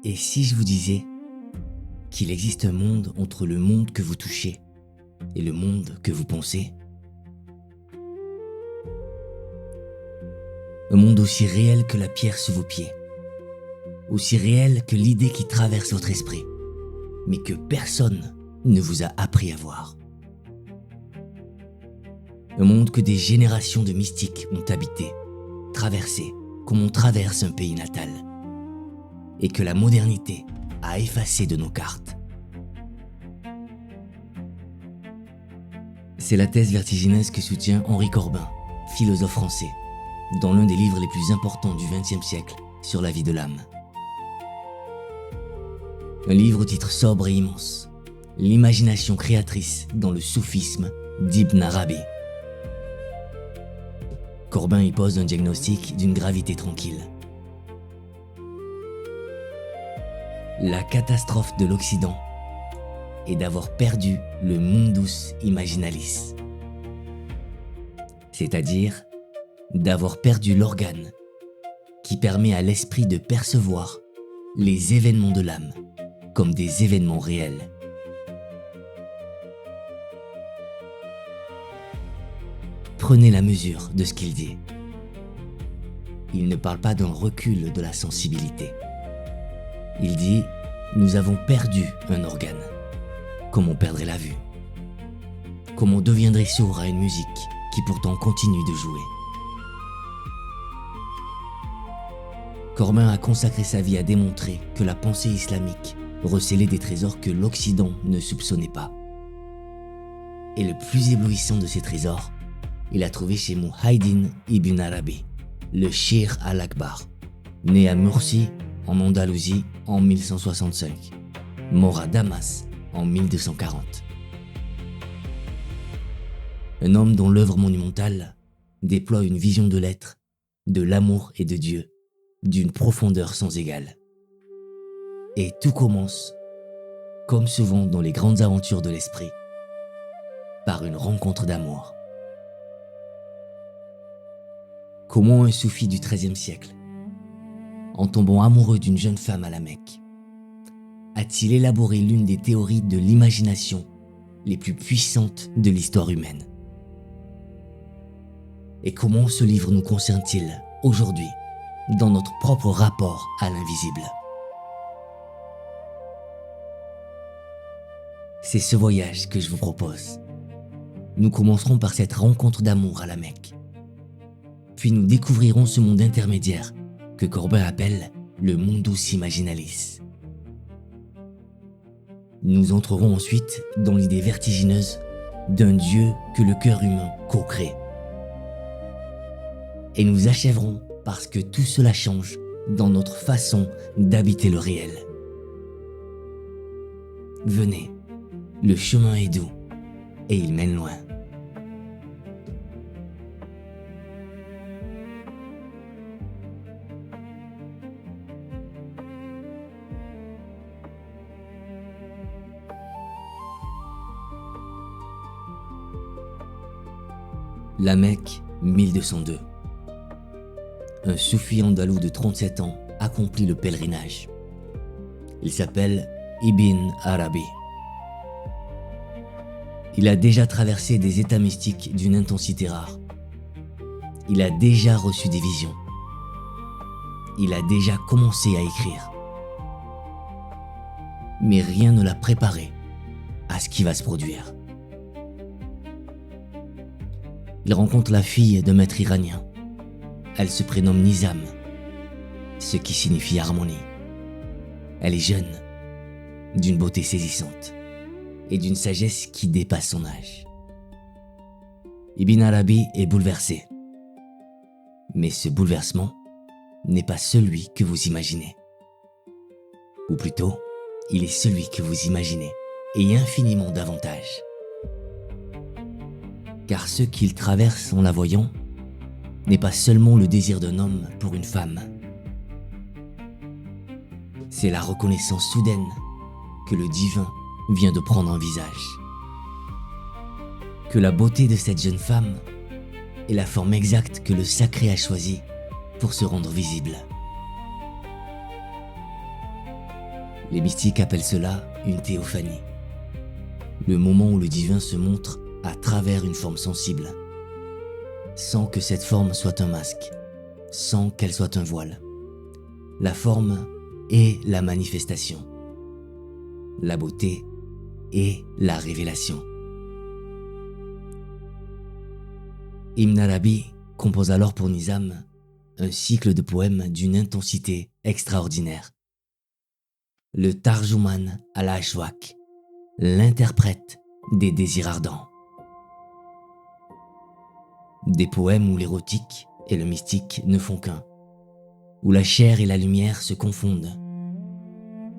Et si je vous disais qu'il existe un monde entre le monde que vous touchez et le monde que vous pensez? Un monde aussi réel que la pierre sous vos pieds, aussi réel que l'idée qui traverse votre esprit, mais que personne ne vous a appris à voir. Un monde que des générations de mystiques ont habité, traversé comme on traverse un pays natal, et que la modernité a effacé de nos cartes. C'est la thèse vertigineuse que soutient Henri Corbin, philosophe français, dans l'un des livres les plus importants du XXe siècle sur la vie de l'âme. Un livre au titre sobre et immense, l'imagination créatrice dans le soufisme d'Ibn Arabi. Corbin y pose un diagnostic d'une gravité tranquille. La catastrophe de l'Occident est d'avoir perdu le mundus imaginalis, c'est-à-dire d'avoir perdu l'organe qui permet à l'esprit de percevoir les événements de l'âme comme des événements réels. Prenez la mesure de ce qu'il dit. Il ne parle pas d'un recul de la sensibilité. Il dit « Nous avons perdu un organe, comme on perdrait la vue, comme on deviendrait sourd à une musique qui pourtant continue de jouer. » Corbin a consacré sa vie à démontrer que la pensée islamique recelait des trésors que l'Occident ne soupçonnait pas. Et le plus éblouissant de ces trésors, il a trouvé chez Muhaydin ibn Arabi, le Shir al-Akbar, né à Murcie, en Andalousie, en 1165, mort à Damas en 1240. Un homme dont l'œuvre monumentale déploie une vision de l'être, de l'amour et de Dieu, d'une profondeur sans égale. Et tout commence, comme souvent dans les grandes aventures de l'esprit, par une rencontre d'amour. Comment un soufi du XIIIe siècle, en tombant amoureux d'une jeune femme à la Mecque, a-t-il élaboré l'une des théories de l'imagination les plus puissantes de l'histoire humaine? Et comment ce livre nous concerne-t-il aujourd'hui dans notre propre rapport à l'invisible? C'est ce voyage que je vous propose. Nous commencerons par cette rencontre d'amour à la Mecque. Puis nous découvrirons ce monde intermédiaire que Corbin appelle le mundus imaginalis. Nous entrerons ensuite dans l'idée vertigineuse d'un Dieu que le cœur humain co-crée. Et nous achèverons parce que tout cela change dans notre façon d'habiter le réel. Venez, le chemin est doux et il mène loin. La Mecque, 1202. Un soufi andalou de 37 ans accomplit le pèlerinage. Il s'appelle Ibn Arabi. Il a déjà traversé des états mystiques d'une intensité rare. Il a déjà reçu des visions. Il a déjà commencé à écrire. Mais rien ne l'a préparé à ce qui va se produire. Il rencontre la fille d'un maître iranien. Elle se prénomme Nizam, ce qui signifie harmonie. Elle est jeune, d'une beauté saisissante et d'une sagesse qui dépasse son âge. Ibn Arabi est bouleversé. Mais ce bouleversement n'est pas celui que vous imaginez. Ou plutôt, il est celui que vous imaginez, et infiniment davantage. Car ce qu'il traverse en la voyant n'est pas seulement le désir d'un homme pour une femme. C'est la reconnaissance soudaine que le divin vient de prendre un visage. Que la beauté de cette jeune femme est la forme exacte que le sacré a choisie pour se rendre visible. Les mystiques appellent cela une théophanie. Le moment où le divin se montre à travers une forme sensible, sans que cette forme soit un masque, sans qu'elle soit un voile. La forme est la manifestation. La beauté est la révélation. Ibn Arabi compose alors pour Nizam un cycle de poèmes d'une intensité extraordinaire. Le Tarjuman al-Ashwaq, l'interprète des désirs ardents. Des poèmes où l'érotique et le mystique ne font qu'un, où la chair et la lumière se confondent,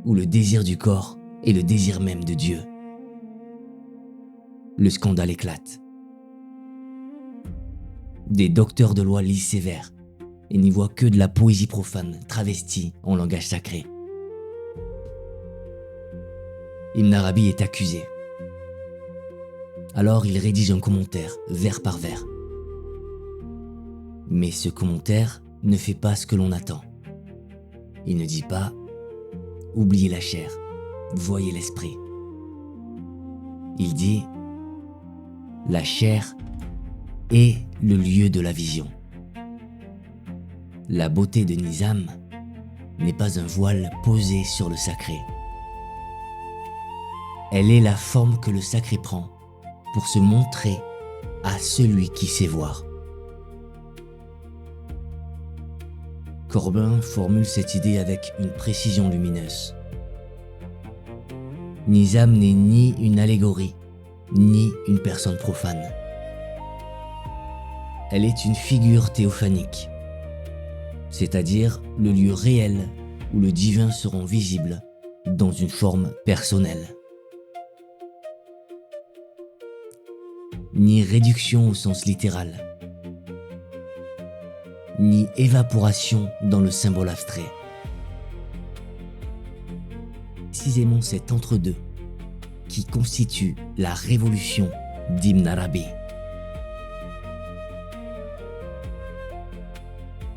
où le désir du corps est le désir même de Dieu. Le scandale éclate. Des docteurs de loi lisent ces vers et n'y voient que de la poésie profane travestie en langage sacré. Ibn Arabi est accusé. Alors il rédige un commentaire, vers par vers. Mais ce commentaire ne fait pas ce que l'on attend. Il ne dit pas « oubliez la chair, voyez l'esprit ». Il dit « la chair est le lieu de la vision ». La beauté de Nizam n'est pas un voile posé sur le sacré. Elle est la forme que le sacré prend pour se montrer à celui qui sait voir. Corbin formule cette idée avec une précision lumineuse. Nizam n'est ni une allégorie, ni une personne profane. Elle est une figure théophanique, c'est-à-dire le lieu réel où le divin se rend visible dans une forme personnelle. Ni réduction au sens littéral, ni évaporation dans le symbole abstrait. Précisément cet entre-deux qui constitue la révolution d'Ibn Arabi.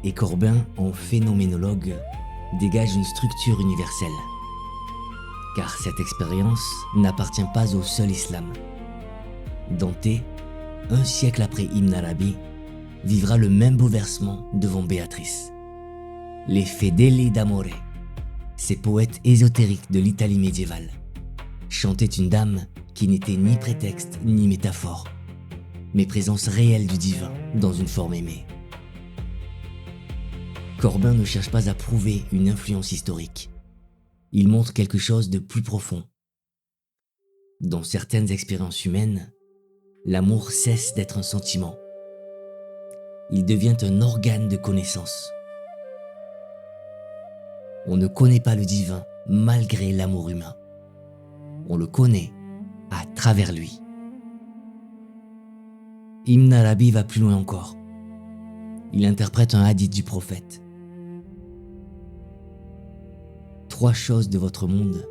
Et Corbin, en phénoménologue, dégage une structure universelle. Car cette expérience n'appartient pas au seul islam. Dante, un siècle après Ibn Arabi, vivra le même bouleversement devant Béatrice. Les Fedeli d'Amore, ces poètes ésotériques de l'Italie médiévale, chantaient une dame qui n'était ni prétexte ni métaphore, mais présence réelle du divin dans une forme aimée. Corbin ne cherche pas à prouver une influence historique. Il montre quelque chose de plus profond. Dans certaines expériences humaines, l'amour cesse d'être un sentiment. Il devient un organe de connaissance. On ne connaît pas le divin malgré l'amour humain. On le connaît à travers lui. Ibn Arabi va plus loin encore. Il interprète un hadith du prophète. 3 choses de votre monde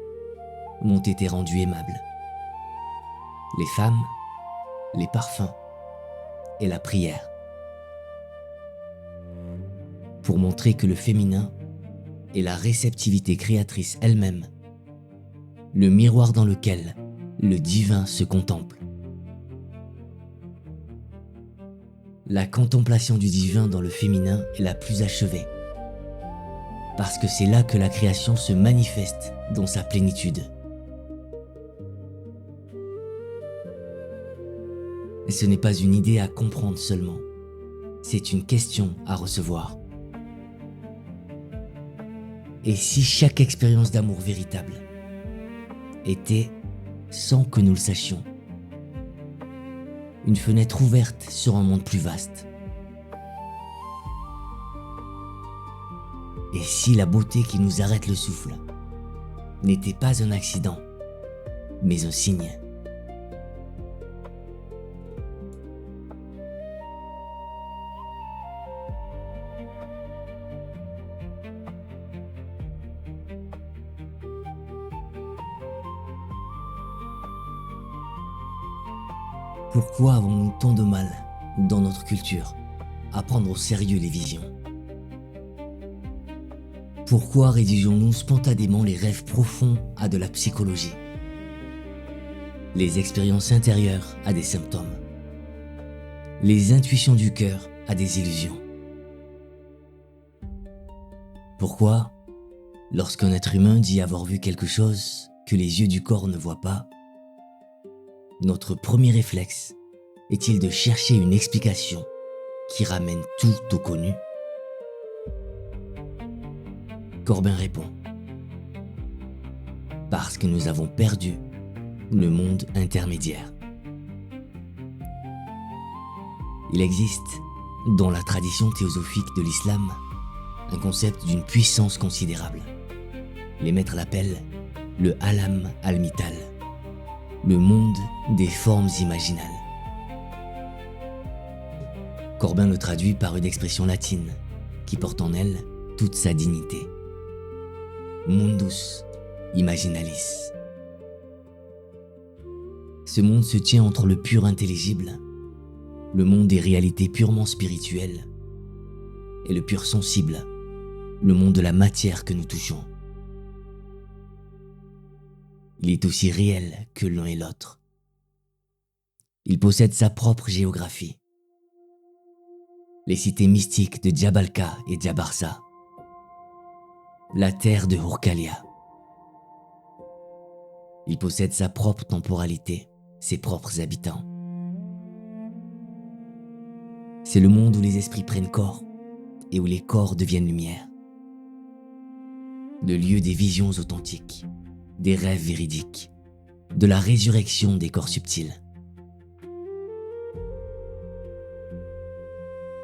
m'ont été rendues aimables. Les femmes, les parfums et la prière. Pour montrer que le féminin est la réceptivité créatrice elle-même, le miroir dans lequel le divin se contemple. La contemplation du divin dans le féminin est la plus achevée, parce que c'est là que la création se manifeste dans sa plénitude. Et ce n'est pas une idée à comprendre seulement, c'est une question à recevoir. Et si chaque expérience d'amour véritable était, sans que nous le sachions, une fenêtre ouverte sur un monde plus vaste? Et si la beauté qui nous arrête le souffle n'était pas un accident, mais un signe? Pourquoi avons-nous tant de mal, dans notre culture, à prendre au sérieux les visions? Pourquoi rédigeons-nous spontanément les rêves profonds à de la psychologie, les expériences intérieures à des symptômes, les intuitions du cœur à des illusions? Pourquoi, lorsqu'un être humain dit avoir vu quelque chose que les yeux du corps ne voient pas, notre premier réflexe est-il de chercher une explication qui ramène tout au connu? Corbin répond: parce que nous avons perdu le monde intermédiaire. Il existe, dans la tradition théosophique de l'islam, un concept d'une puissance considérable. Les maîtres l'appellent le alam al-mital, le monde des formes imaginales. Corbin le traduit par une expression latine qui porte en elle toute sa dignité. Mundus imaginalis. Ce monde se tient entre le pur intelligible, le monde des réalités purement spirituelles, et le pur sensible, le monde de la matière que nous touchons. Il est aussi réel que l'un et l'autre. Il possède sa propre géographie. Les cités mystiques de Djabalka et Djabarsa, la terre de Hurkalia. Il possède sa propre temporalité, ses propres habitants. C'est le monde où les esprits prennent corps et où les corps deviennent lumière. Le lieu des visions authentiques, des rêves véridiques, de la résurrection des corps subtils.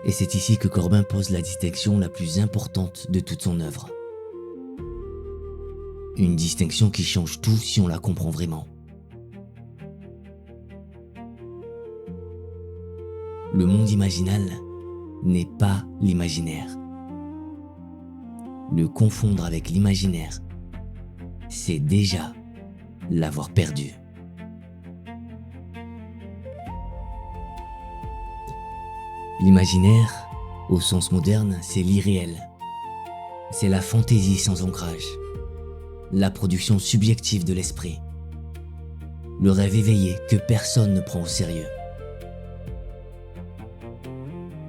Et c'est ici que Corbin pose la distinction la plus importante de toute son œuvre. Une distinction qui change tout si on la comprend vraiment. Le monde imaginal n'est pas l'imaginaire. Le confondre avec l'imaginaire, c'est déjà l'avoir perdu. L'imaginaire, au sens moderne, c'est l'irréel. C'est la fantaisie sans ancrage, la production subjective de l'esprit, le rêve éveillé que personne ne prend au sérieux.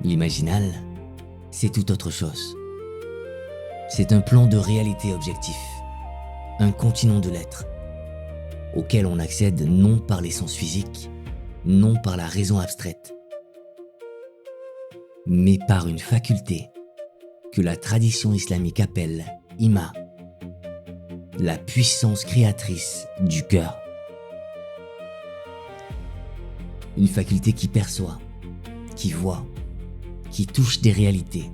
L'imaginal, c'est tout autre chose. C'est un plan de réalité objectif, un continent de l'être, auquel on accède non par les sens physiques, non par la raison abstraite, mais par une faculté que la tradition islamique appelle ima, la puissance créatrice du cœur. Une faculté qui perçoit, qui voit, qui touche des réalités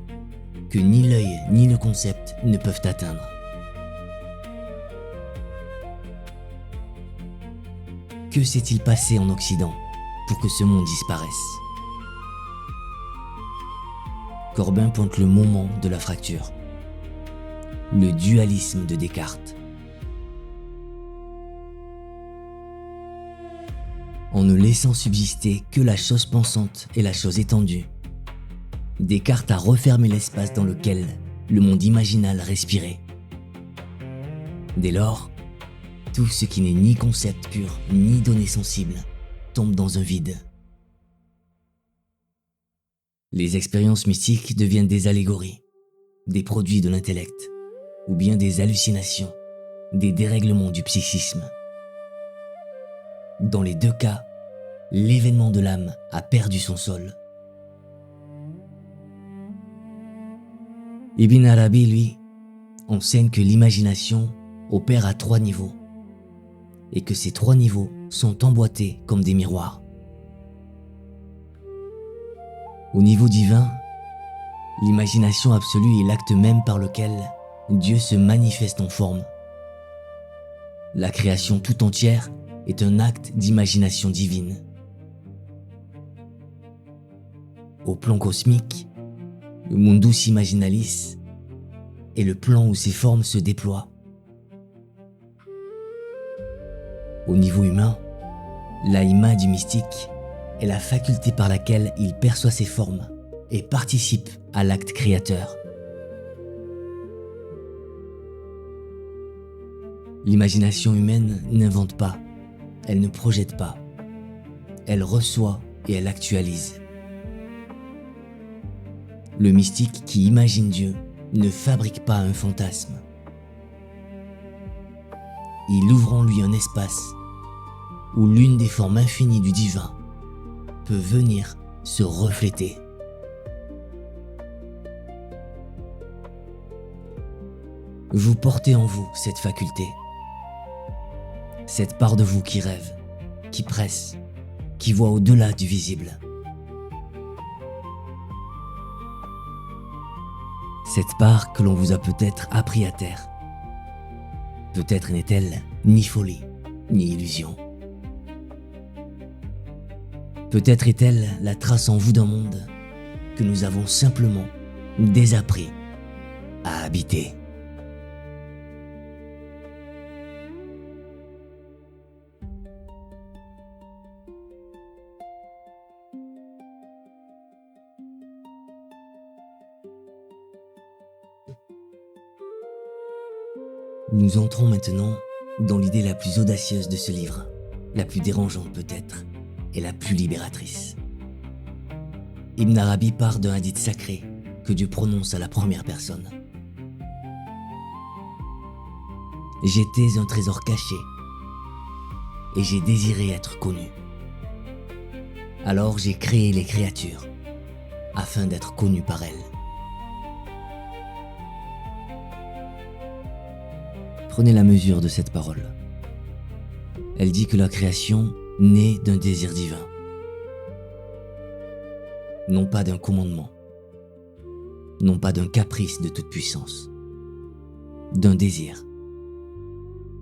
que ni l'œil ni le concept ne peuvent atteindre. Que s'est-il passé en Occident pour que ce monde disparaisse? Corbin pointe le moment de la fracture, le dualisme de Descartes. En ne laissant subsister que la chose pensante et la chose étendue, Descartes a refermé l'espace dans lequel le monde imaginal respirait. Dès lors, tout ce qui n'est ni concept pur, ni donnée sensible, tombe dans un vide. Les expériences mystiques deviennent des allégories, des produits de l'intellect, ou bien des hallucinations, des dérèglements du psychisme. Dans les deux cas, l'événement de l'âme a perdu son sol. Ibn Arabi, lui, enseigne que l'imagination opère à 3 niveaux et que ces 3 niveaux sont emboîtés comme des miroirs. Au niveau divin, l'imagination absolue est l'acte même par lequel Dieu se manifeste en forme. La création tout entière est un acte d'imagination divine. Au plan cosmique, le mundus imaginalis est le plan où ces formes se déploient. Au niveau humain, l'aïma du mystique est la faculté par laquelle il perçoit ces formes et participe à l'acte créateur. L'imagination humaine n'invente pas, elle ne projette pas, elle reçoit et elle actualise. Le mystique qui imagine Dieu ne fabrique pas un fantasme. Il ouvre en lui un espace où l'une des formes infinies du divin peut venir se refléter. Vous portez en vous cette faculté, cette part de vous qui rêve, qui presse, qui voit au-delà du visible. Cette part que l'on vous a peut-être appris à taire. Peut-être n'est-elle ni folie, ni illusion. Peut-être est-elle la trace en vous d'un monde que nous avons simplement désappris à habiter. Nous entrons maintenant dans l'idée la plus audacieuse de ce livre, la plus dérangeante peut-être, et la plus libératrice. Ibn Arabi part d'un hadith sacré que Dieu prononce à la première personne. J'étais un trésor caché et j'ai désiré être connu. Alors j'ai créé les créatures afin d'être connu par elles. Prenez la mesure de cette parole. Elle dit que la création naît d'un désir divin, non pas d'un commandement, non pas d'un caprice de toute puissance, d'un désir,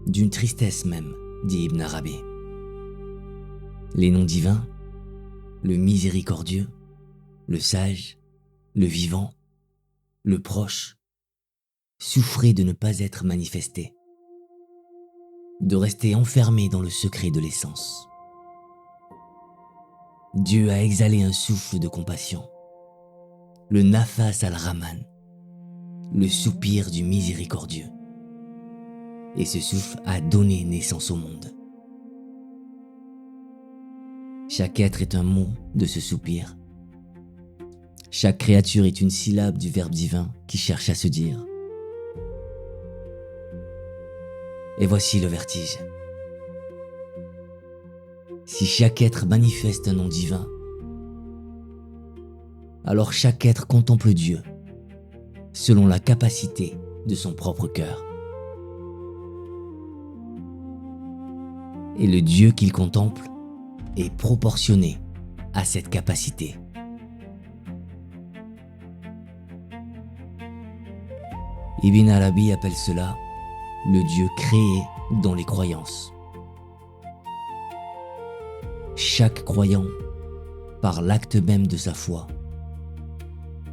d'une tristesse même, dit Ibn Arabi. Les noms divins, le miséricordieux, le sage, le vivant, le proche, souffraient de ne pas être manifestés, de rester enfermé dans le secret de l'essence. Dieu a exhalé un souffle de compassion, le nafas al-Rahman, le soupir du miséricordieux. Et ce souffle a donné naissance au monde. Chaque être est un mot de ce soupir. Chaque créature est une syllabe du verbe divin qui cherche à se dire. Et voici le vertige. Si chaque être manifeste un nom divin, alors chaque être contemple Dieu selon la capacité de son propre cœur. Et le Dieu qu'il contemple est proportionné à cette capacité. Ibn Arabi appelle cela le Dieu créé dans les croyances. Chaque croyant, par l'acte même de sa foi,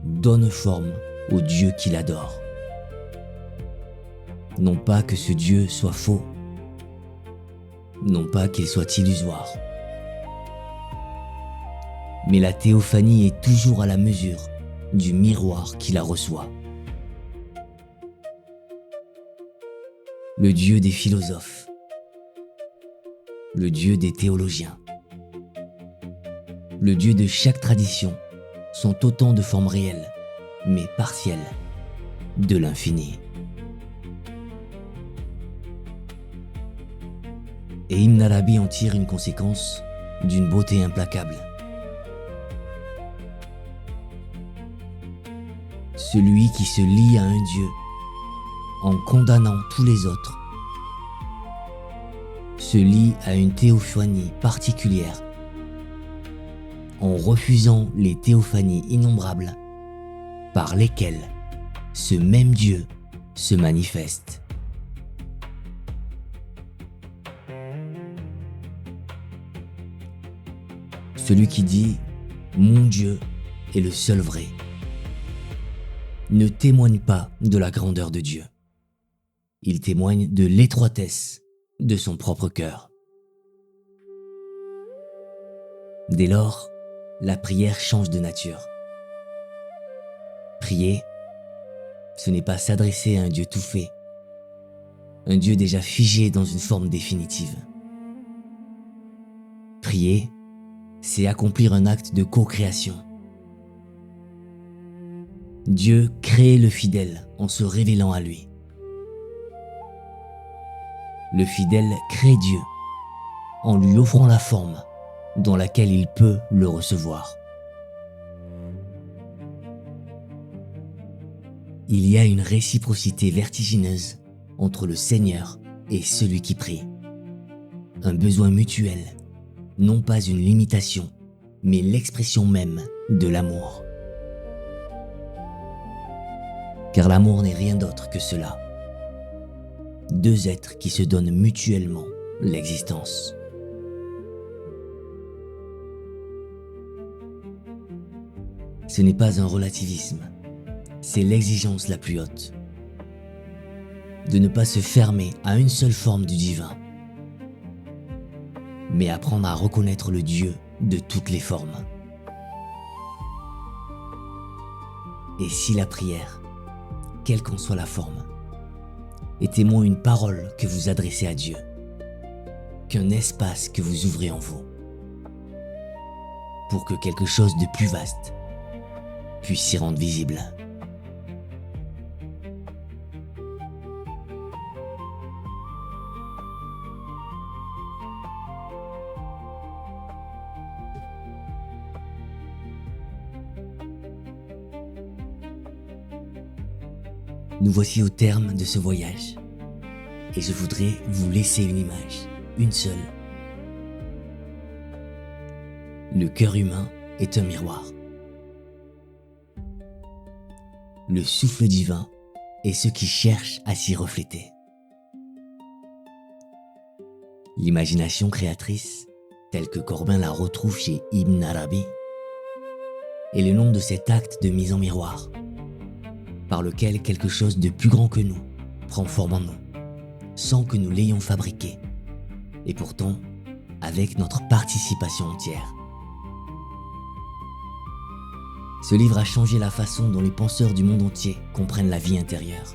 donne forme au Dieu qu'il adore. Non pas que ce Dieu soit faux, non pas qu'il soit illusoire, mais la théophanie est toujours à la mesure du miroir qui la reçoit. Le Dieu des philosophes, le Dieu des théologiens, le Dieu de chaque tradition sont autant de formes réelles, mais partielles, de l'infini. Et Ibn Arabi en tire une conséquence d'une beauté implacable. Celui qui se lie à un Dieu en condamnant tous les autres se lie à une théophanie particulière en refusant les théophanies innombrables par lesquelles ce même Dieu se manifeste. Celui qui dit « Mon Dieu est le seul vrai » ne témoigne pas de la grandeur de Dieu. Il témoigne de l'étroitesse de son propre cœur. Dès lors, la prière change de nature. Prier, ce n'est pas s'adresser à un Dieu tout fait, un Dieu déjà figé dans une forme définitive. Prier, c'est accomplir un acte de co-création. Dieu crée le fidèle en se révélant à lui. Le fidèle crée Dieu en lui offrant la forme dans laquelle il peut le recevoir. Il y a une réciprocité vertigineuse entre le Seigneur et celui qui prie. Un besoin mutuel, non pas une limitation, mais l'expression même de l'amour. Car l'amour n'est rien d'autre que cela. Deux êtres qui se donnent mutuellement l'existence. Ce n'est pas un relativisme, c'est l'exigence la plus haute. De ne pas se fermer à une seule forme du divin, mais apprendre à reconnaître le Dieu de toutes les formes. Et si la prière, quelle qu'en soit la forme, est moins une parole que vous adressez à Dieu, qu'un espace que vous ouvrez en vous, pour que quelque chose de plus vaste puisse s'y rendre visible. Nous voici au terme de ce voyage et je voudrais vous laisser une image, une seule. Le cœur humain est un miroir. Le souffle divin est ce qui cherche à s'y refléter. L'imagination créatrice, telle que Corbin la retrouve chez Ibn Arabi, est le nom de cet acte de mise en miroir, par lequel quelque chose de plus grand que nous prend forme en nous, sans que nous l'ayons fabriqué, et pourtant avec notre participation entière. Ce livre a changé la façon dont les penseurs du monde entier comprennent la vie intérieure.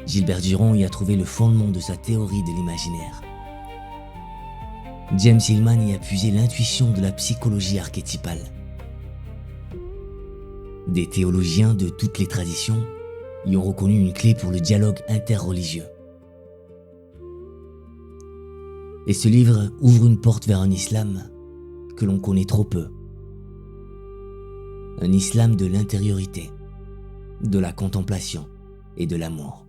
Gilbert Duron y a trouvé le fondement de sa théorie de l'imaginaire. James Hillman y a puisé l'intuition de la psychologie archétypale. Des théologiens de toutes les traditions y ont reconnu une clé pour le dialogue interreligieux. Et ce livre ouvre une porte vers un islam que l'on connaît trop peu. Un islam de l'intériorité, de la contemplation et de l'amour,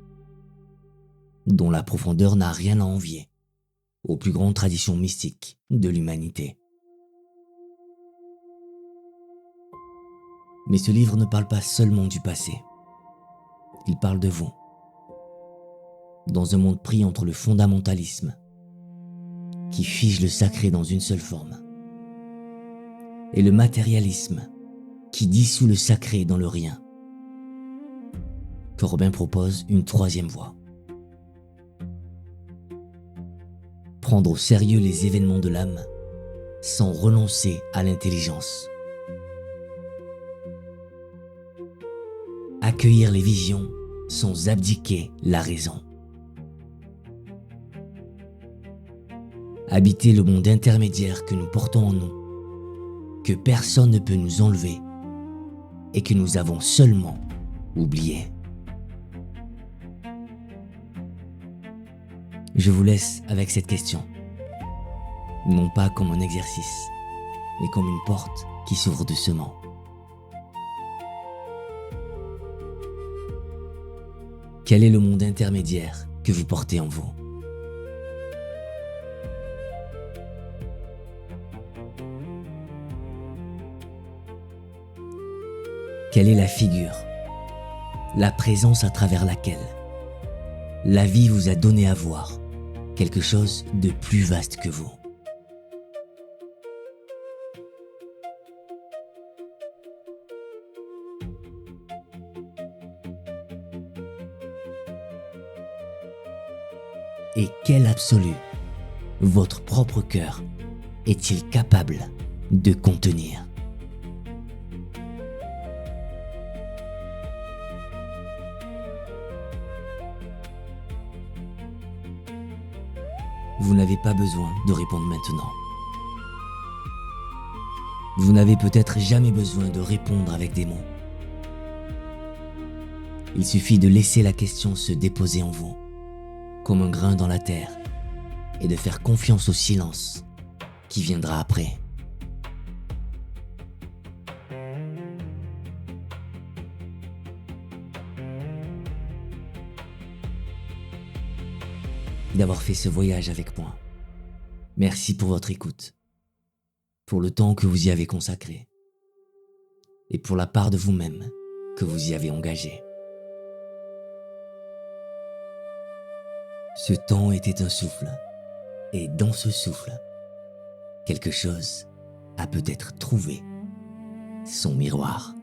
dont la profondeur n'a rien à envier aux plus grandes traditions mystiques de l'humanité. Mais ce livre ne parle pas seulement du passé, il parle de vous. Dans un monde pris entre le fondamentalisme, qui fige le sacré dans une seule forme, et le matérialisme, qui dissout le sacré dans le rien, Corbin propose une troisième voie. Prendre au sérieux les événements de l'âme sans renoncer à l'intelligence. Accueillir les visions sans abdiquer la raison. Habiter le monde intermédiaire que nous portons en nous, que personne ne peut nous enlever et que nous avons seulement oublié. Je vous laisse avec cette question, non pas comme un exercice, mais comme une porte qui s'ouvre doucement. Quel est le monde intermédiaire que vous portez en vous ? Quelle est la figure, la présence à travers laquelle la vie vous a donné à voir quelque chose de plus vaste que vous ? Et quel absolu votre propre cœur est-il capable de contenir ? Vous n'avez pas besoin de répondre maintenant. Vous n'avez peut-être jamais besoin de répondre avec des mots. Il suffit de laisser la question se déposer en vous, comme un grain dans la terre, et de faire confiance au silence qui viendra après. D'avoir fait ce voyage avec moi. Merci pour votre écoute, pour le temps que vous y avez consacré, et pour la part de vous-même que vous y avez engagée. Ce temps était un souffle, et dans ce souffle, quelque chose a peut-être trouvé son miroir.